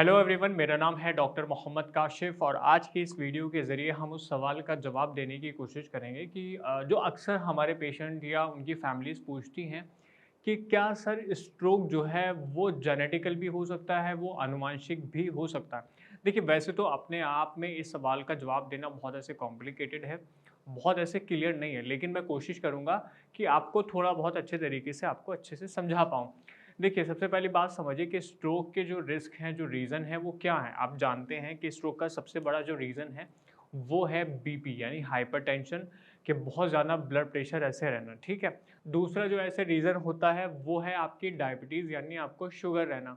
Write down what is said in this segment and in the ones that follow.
Hello everyone, मेरा नाम है डॉक्टर मोहम्मद काशिफ और आज की इस वीडियो के ज़रिए हम उस सवाल का जवाब देने की कोशिश करेंगे कि जो अक्सर हमारे पेशेंट या उनकी फैमिलीज़ पूछती हैं कि क्या सर स्ट्रोक जो है वो जेनेटिकल भी हो सकता है, वो आनुवांशिक भी हो सकता है। देखिए, वैसे तो अपने आप में इस सवाल का जवाब देना बहुत ऐसे कॉम्प्लिकेटेड है, बहुत ऐसे क्लियर नहीं है, लेकिन मैं कोशिश करूँगा कि आपको थोड़ा बहुत अच्छे तरीके से आपको अच्छे से समझा पाऊँ। देखिए, सबसे पहली बात समझिए कि स्ट्रोक के जो रिस्क हैं, जो रीज़न है वो क्या है? आप जानते हैं कि स्ट्रोक का सबसे बड़ा जो रीज़न है, वो है बीपी यानी हाइपरटेंशन कि बहुत ज़्यादा ब्लड प्रेशर ऐसे रहना, ठीक है? दूसरा जो ऐसे रीज़न होता है, वो है आपकी डायबिटीज़ यानी आपको शुगर रहना।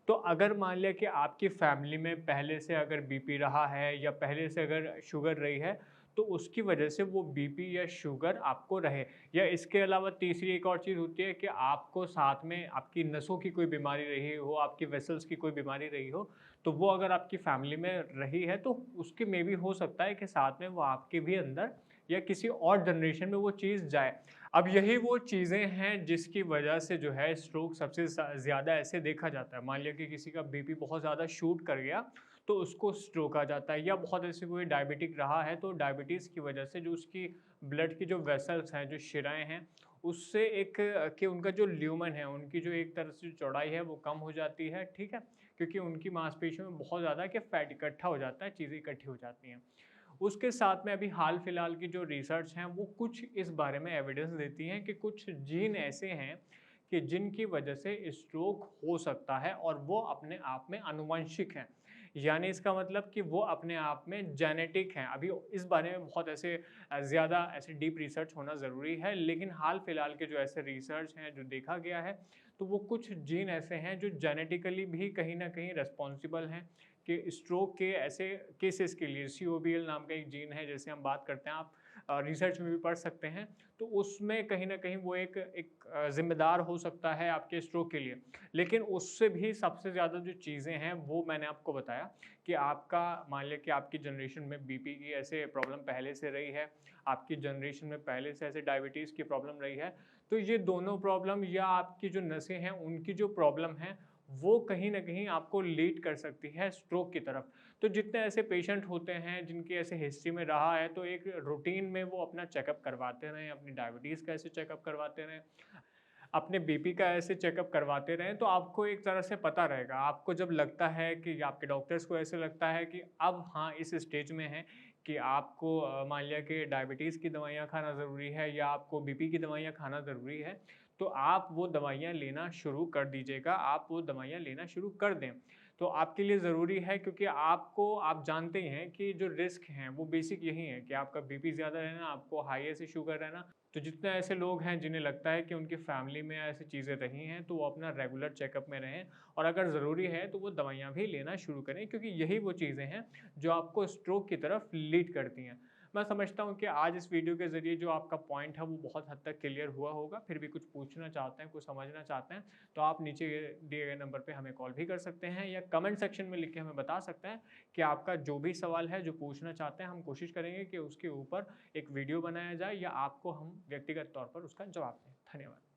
तो अगर मान लिया कि आपकी फैमिली में पहले से अगर बीपी रहा है या पहले से अगर शुगर रही है, तो उसकी वजह से वो बीपी या शुगर आपको रहे। या इसके अलावा तीसरी एक और चीज़ होती है कि आपको साथ में आपकी नसों की कोई बीमारी रही हो, आपकी वेसल्स की कोई बीमारी रही हो, तो वो अगर आपकी फैमिली में रही है तो उसके में भी हो सकता है कि साथ में वो आपके भी अंदर या किसी और जनरेशन में वो चीज़ जाए। अब यही वो चीज़ें हैं जिसकी वजह से जो है स्ट्रोक सबसे ज़्यादा ऐसे देखा जाता है। मान लिया कि किसी का बीपी बहुत ज़्यादा शूट कर गया, तो उसको स्ट्रोक आ जाता है या बहुत ऐसे कोई डायबिटिक रहा है तो डायबिटीज़ की वजह से जो उसकी ब्लड की जो वेसल्स हैं, जो शिराएँ हैं, उससे एक कि उनका जो ल्यूमेन है, उनकी जो एक तरह से चौड़ाई है, वो कम हो जाती है, ठीक है? क्योंकि उनकी मांसपेशियों में बहुत ज़्यादा क्या फैट इकट्ठा हो जाता है, चीज़ें इकट्ठी हो जाती हैं। उसके साथ में अभी हाल-फिलहाल की जो रिसर्च हैं, वो कुछ इस बारे में एविडेंस देती हैं कि कुछ जीन ऐसे हैं कि जिनकी वजह से स्ट्रोक हो सकता है और वो अपने आप में आनुवंशिक हैं। यानी इसका मतलब कि वो अपने आप में जेनेटिक हैं। अभी इस बारे में बहुत ऐसे ज़्यादा ऐसे डीप रिसर्च होना ज़रूरी है, लेकिन हाल-फिलहाल के जो ऐसे रिसर्च हैं, जो देखा गया है, तो वो कुछ जीन ऐसे हैं जो जेनेटिकली भी कहीं न कहीं रिस्पॉन्सिबल हैं कि स्ट्रोक के ऐसे केसेस के लिए सीओबीएल नाम का एक जीन है, जैसे हम बात करते हैं, आप रिसर्च में भी पढ़ सकते हैं, तो उसमें कहीं न कहीं वो एक एक ज़िम्मेदार हो सकता है आपके स्ट्रोक के लिए। लेकिन उससे भी सबसे ज़्यादा जो चीज़ें हैं, वो मैंने आपको बताया कि आपका मान लिया कि आपकी जनरेशन में बीपी की ऐसे प्रॉब्लम पहले से रही है, आपकी जनरेशन में पहले से ऐसे डायबिटीज़ की प्रॉब्लम रही है, तो ये दोनों प्रॉब्लम या आपकी जो नसें हैं, उनकी जो प्रॉब्लम है, वो कहीं न कहीं आपको लीड कर सकती है स्ट्रोक की तरफ। तो जितने ऐसे पेशेंट होते हैं जिनकी ऐसे हिस्ट्री में रहा है, तो एक रूटीन में वो अपना चेकअप करवाते रहें, अपनी डायबिटीज़ का ऐसे चेकअप करवाते रहें, अपने बीपी का ऐसे चेकअप करवाते रहें, तो आपको एक तरह से पता रहेगा। आपको जब लगता है कि आपके डॉक्टर्स को ऐसे लगता है कि अब हाँ, इस स्टेज में हैं कि आपको मान लिया कि डायबिटीज़ की दवाइयाँ खाना ज़रूरी है या आपको बीपी की दवाइयाँ खाना ज़रूरी है, तो आप वो दवाइयाँ लेना शुरू कर दीजिएगा, आप वो दवाइयाँ लेना शुरू कर दें। तो आपके लिए ज़रूरी है क्योंकि आपको आप जानते ही हैं कि जो रिस्क हैं, वो बेसिक यही है कि आपका बीपी ज़्यादा रहना, आपको हाई ऐसे शुगर रहना। तो जितने ऐसे लोग हैं जिन्हें लगता है कि उनकी फैमिली में ऐसी चीज़ें रही हैं, तो वो अपना रेगुलर चेकअप में रहें और अगर ज़रूरी है तो वो दवाइयाँ भी लेना शुरू करें क्योंकि यही वो चीज़ें हैं जो आपको स्ट्रोक की तरफ लीड करती हैं। मैं समझता हूँ कि आज इस वीडियो के ज़रिए जो आपका पॉइंट है वो बहुत हद तक क्लियर हुआ होगा। फिर भी कुछ पूछना चाहते हैं, कुछ समझना चाहते हैं, तो आप नीचे दिए गए नंबर पे हमें कॉल भी कर सकते हैं या कमेंट सेक्शन में लिख के हमें बता सकते हैं कि आपका जो भी सवाल है, जो पूछना चाहते हैं, हम कोशिश करेंगे कि उसके ऊपर एक वीडियो बनाया जाए या आपको हम व्यक्तिगत तौर पर उसका जवाब दें। धन्यवाद।